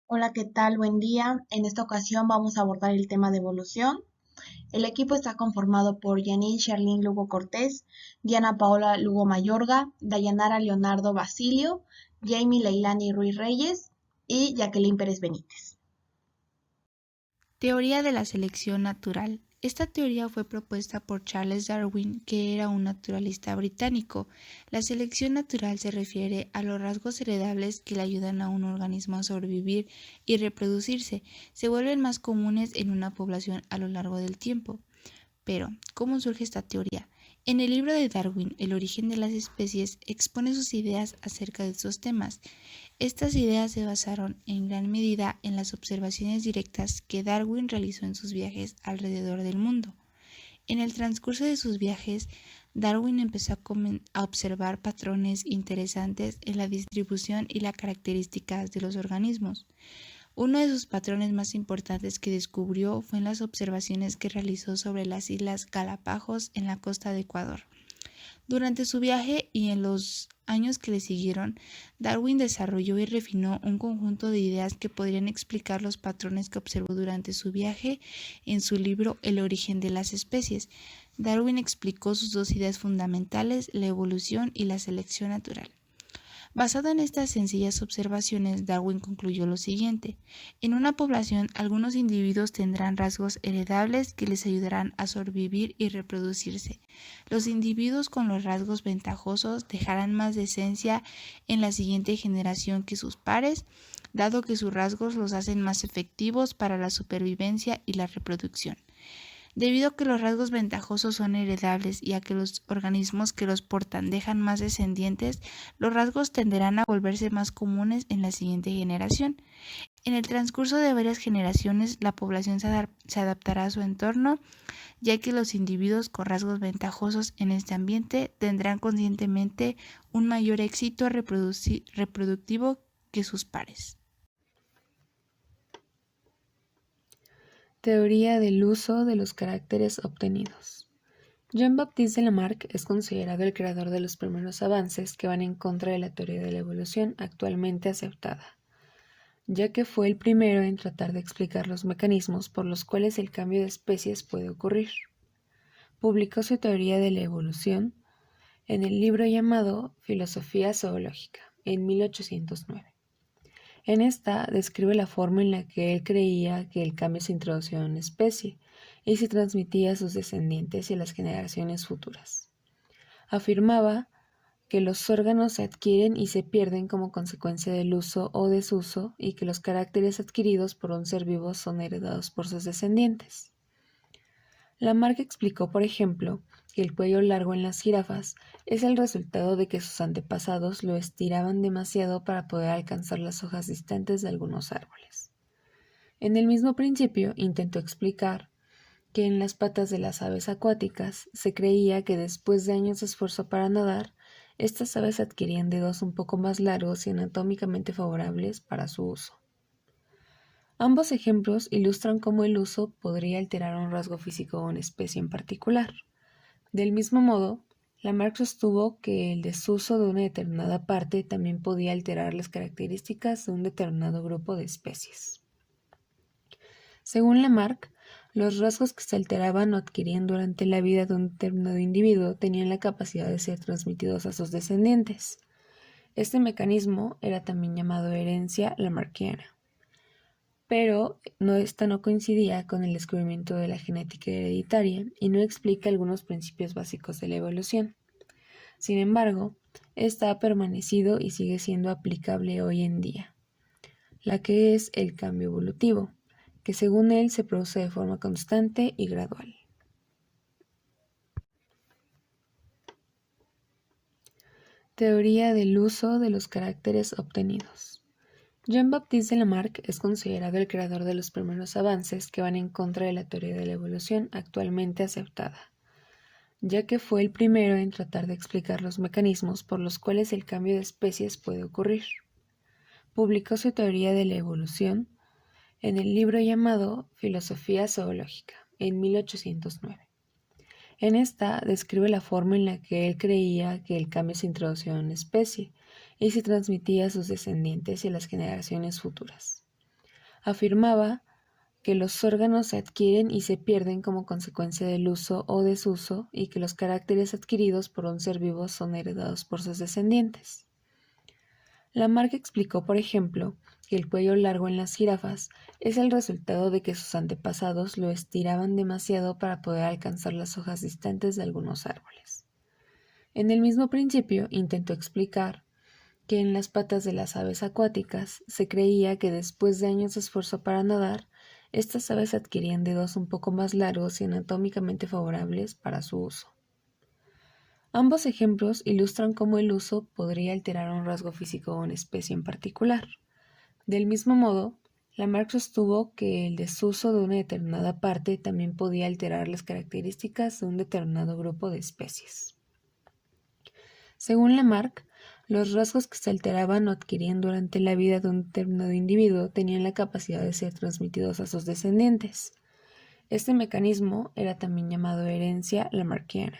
Hola, ¿qué tal? Buen día. En esta ocasión vamos a abordar el tema de evolución. El equipo está conformado por Janine Sherlyn Lugo Cortés, Diana Paola Lugo Mayorga, Dayanara Leonardo Basilio, Jamie Leilani Ruiz Reyes y Jacqueline Pérez Benítez. Teoría de la selección natural. Esta teoría fue propuesta por Charles Darwin, que era un naturalista británico. La selección natural se refiere a los rasgos heredables que le ayudan a un organismo a sobrevivir y reproducirse. Se vuelven más comunes en una población a lo largo del tiempo. Pero, ¿cómo surge esta teoría? En el libro de Darwin, El origen de las especies, expone sus ideas acerca de estos temas. Estas ideas se basaron en gran medida en las observaciones directas que Darwin realizó en sus viajes alrededor del mundo. En el transcurso de sus viajes, Darwin empezó a observar patrones interesantes en la distribución y las características de los organismos. Uno de sus patrones más importantes que descubrió fue en las observaciones que realizó sobre las islas Galápagos en la costa de Ecuador. Durante su viaje y en los años que le siguieron, Darwin desarrolló y refinó un conjunto de ideas que podrían explicar los patrones que observó durante su viaje en su libro El origen de las especies. Darwin explicó sus dos ideas fundamentales, la evolución y la selección natural. Basado en estas sencillas observaciones, Darwin concluyó lo siguiente: en una población, algunos individuos tendrán rasgos heredables que les ayudarán a sobrevivir y reproducirse. Los individuos con los rasgos ventajosos dejarán más descendencia en la siguiente generación que sus pares, dado que sus rasgos los hacen más efectivos para la supervivencia y la reproducción. Debido a que los rasgos ventajosos son heredables y a que los organismos que los portan dejan más descendientes, los rasgos tenderán a volverse más comunes en la siguiente generación. En el transcurso de varias generaciones, la población se adaptará a su entorno, ya que los individuos con rasgos ventajosos en este ambiente tendrán conscientemente un mayor éxito reproductivo que sus pares. Teoría del uso de los caracteres obtenidos. Jean-Baptiste Lamarck es considerado el creador de los primeros avances que van en contra de la teoría de la evolución actualmente aceptada, ya que fue el primero en tratar de explicar los mecanismos por los cuales el cambio de especies puede ocurrir. Publicó su teoría de la evolución en el libro llamado Filosofía Zoológica en 1809. En esta describe la forma en la que él creía que el cambio se introducía en una especie y se transmitía a sus descendientes y a las generaciones futuras. Afirmaba que los órganos se adquieren y se pierden como consecuencia del uso o desuso y que los caracteres adquiridos por un ser vivo son heredados por sus descendientes. Lamarck explicó, por ejemplo, que el cuello largo en las jirafas es el resultado de que sus antepasados lo estiraban demasiado para poder alcanzar las hojas distantes de algunos árboles. En el mismo principio intentó explicar que en las patas de las aves acuáticas se creía que después de años de esfuerzo para nadar, estas aves adquirían dedos un poco más largos y anatómicamente favorables para su uso. Ambos ejemplos ilustran cómo el uso podría alterar un rasgo físico de una especie en particular. Del mismo modo, Lamarck sostuvo que el desuso de una determinada parte también podía alterar las características de un determinado grupo de especies. Según Lamarck, los rasgos que se alteraban o adquirían durante la vida de un determinado individuo tenían la capacidad de ser transmitidos a sus descendientes. Este mecanismo era también llamado herencia lamarckiana. Pero esta no coincidía con el descubrimiento de la genética hereditaria y no explica algunos principios básicos de la evolución. Sin embargo, esta ha permanecido y sigue siendo aplicable hoy en día, la que es el cambio evolutivo, que según él se produce de forma constante y gradual. Teoría del uso de los caracteres obtenidos. Jean-Baptiste Lamarck es considerado el creador de los primeros avances que van en contra de la teoría de la evolución actualmente aceptada, ya que fue el primero en tratar de explicar los mecanismos por los cuales el cambio de especies puede ocurrir. Publicó su teoría de la evolución en el libro llamado Filosofía Zoológica en 1809. En esta describe la forma en la que él creía que el cambio se introducía en una especie y se transmitía a sus descendientes y a las generaciones futuras. Afirmaba que los órganos se adquieren y se pierden como consecuencia del uso o desuso y que los caracteres adquiridos por un ser vivo son heredados por sus descendientes. Lamarck explicó, por ejemplo, que el cuello largo en las jirafas es el resultado de que sus antepasados lo estiraban demasiado para poder alcanzar las hojas distantes de algunos árboles. En el mismo principio intentó explicar que en las patas de las aves acuáticas se creía que después de años de esfuerzo para nadar, estas aves adquirían dedos un poco más largos y anatómicamente favorables para su uso. Ambos ejemplos ilustran cómo el uso podría alterar un rasgo físico de una especie en particular. Del mismo modo, Lamarck sostuvo que el desuso de una determinada parte también podía alterar las características de un determinado grupo de especies. Según Lamarck, los rasgos que se alteraban o adquirían durante la vida de un determinado individuo tenían la capacidad de ser transmitidos a sus descendientes. Este mecanismo era también llamado herencia lamarckiana,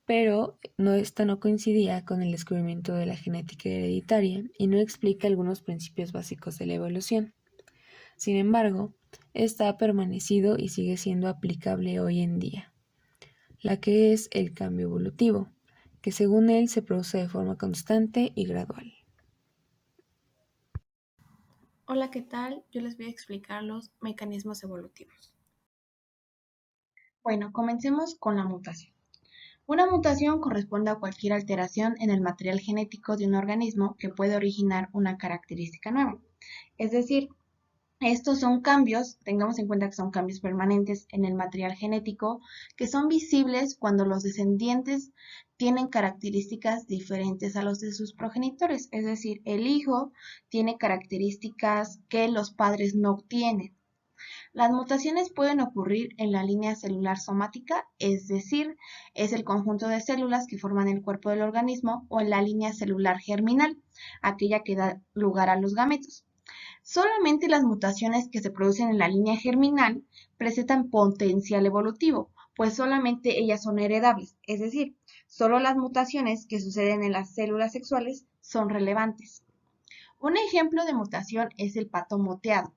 pero esta no coincidía con el descubrimiento de la genética hereditaria y no explica algunos principios básicos de la evolución. Sin embargo, esta ha permanecido y sigue siendo aplicable hoy en día, la que es el cambio evolutivo, que según él se produce de forma constante y gradual. Hola, ¿qué tal? Yo les voy a explicar los mecanismos evolutivos. Bueno, comencemos con la mutación. Una mutación corresponde a cualquier alteración en el material genético de un organismo que puede originar una característica nueva. Es decir, estos son cambios, tengamos en cuenta que son cambios permanentes en el material genético que son visibles cuando los descendientes tienen características diferentes a los de sus progenitores. Es decir, el hijo tiene características que los padres no tienen. Las mutaciones pueden ocurrir en la línea celular somática, es decir, es el conjunto de células que forman el cuerpo del organismo, o en la línea celular germinal, aquella que da lugar a los gametos. Solamente las mutaciones que se producen en la línea germinal presentan potencial evolutivo, pues solamente ellas son heredables, es decir, solo las mutaciones que suceden en las células sexuales son relevantes. Un ejemplo de mutación es el pato moteado,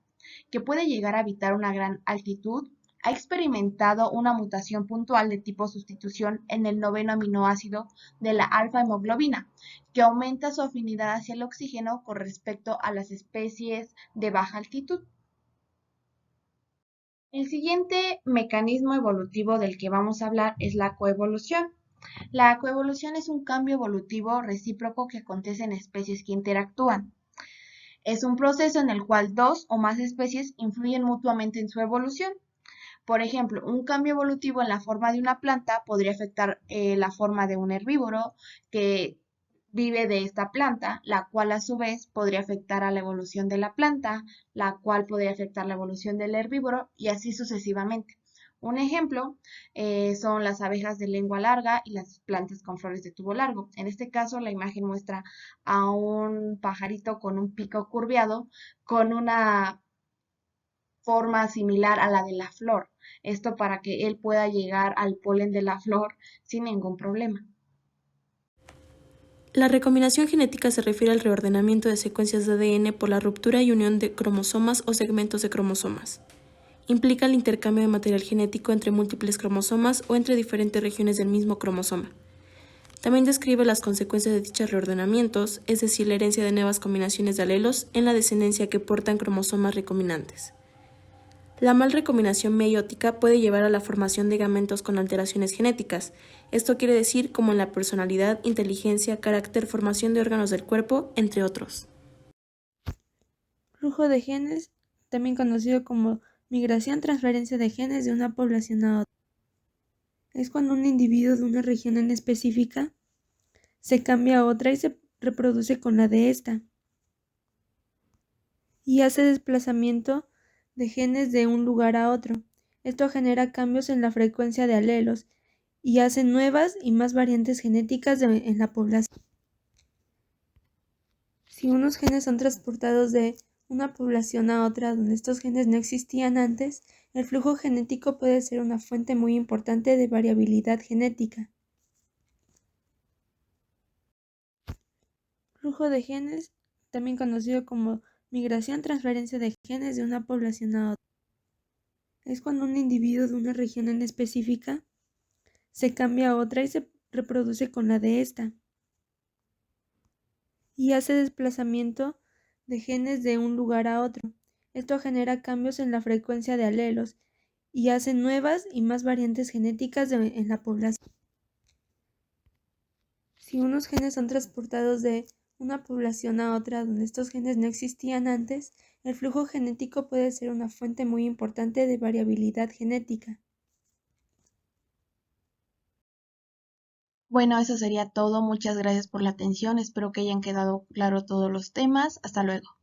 que puede llegar a habitar una gran altitud. Ha experimentado una mutación puntual de tipo sustitución en el 9º aminoácido de la alfa-hemoglobina, que aumenta su afinidad hacia el oxígeno con respecto a las especies de baja altitud. El siguiente mecanismo evolutivo del que vamos a hablar es la coevolución. La coevolución es un cambio evolutivo recíproco que acontece en especies que interactúan. Es un proceso en el cual dos o más especies influyen mutuamente en su evolución. Por ejemplo, un cambio evolutivo en la forma de una planta podría afectar la forma de un herbívoro que vive de esta planta, la cual a su vez podría afectar a la evolución de la planta, la cual podría afectar la evolución del herbívoro y así sucesivamente. Un ejemplo son las abejas de lengua larga y las plantas con flores de tubo largo. En este caso, la imagen muestra a un pajarito con un pico curviado con una forma similar a la de la flor. Esto para que él pueda llegar al polen de la flor sin ningún problema. La recombinación genética se refiere al reordenamiento de secuencias de ADN por la ruptura y unión de cromosomas o segmentos de cromosomas. Implica el intercambio de material genético entre múltiples cromosomas o entre diferentes regiones del mismo cromosoma. También describe las consecuencias de dichos reordenamientos, es decir, la herencia de nuevas combinaciones de alelos en la descendencia que portan cromosomas recombinantes. La mal recombinación meiótica puede llevar a la formación de gametos con alteraciones genéticas. Esto quiere decir como en la personalidad, inteligencia, carácter, formación de órganos del cuerpo, entre otros. Flujo de genes, también conocido como migración-transferencia de genes de una población a otra. Es cuando un individuo de una región en específica se cambia a otra y se reproduce con la de esta, y hace desplazamiento de genes de un lugar a otro. Esto genera cambios en la frecuencia de alelos y hace nuevas y más variantes genéticas en la población. Si unos genes son transportados de una población a otra donde estos genes no existían antes, el flujo genético puede ser una fuente muy importante de variabilidad genética. Flujo de genes, también conocido como Migración, transferencia de genes de una población a otra. Es cuando un individuo de una región en específica se cambia a otra y se reproduce con la de esta. Y hace desplazamiento de genes de un lugar a otro. Esto genera cambios en la frecuencia de alelos y hace nuevas y más variantes genéticas en la población. Si unos genes son transportados de una población a otra donde estos genes no existían antes, el flujo genético puede ser una fuente muy importante de variabilidad genética. Bueno, eso sería todo. Muchas gracias por la atención. Espero que hayan quedado claro todos los temas. Hasta luego.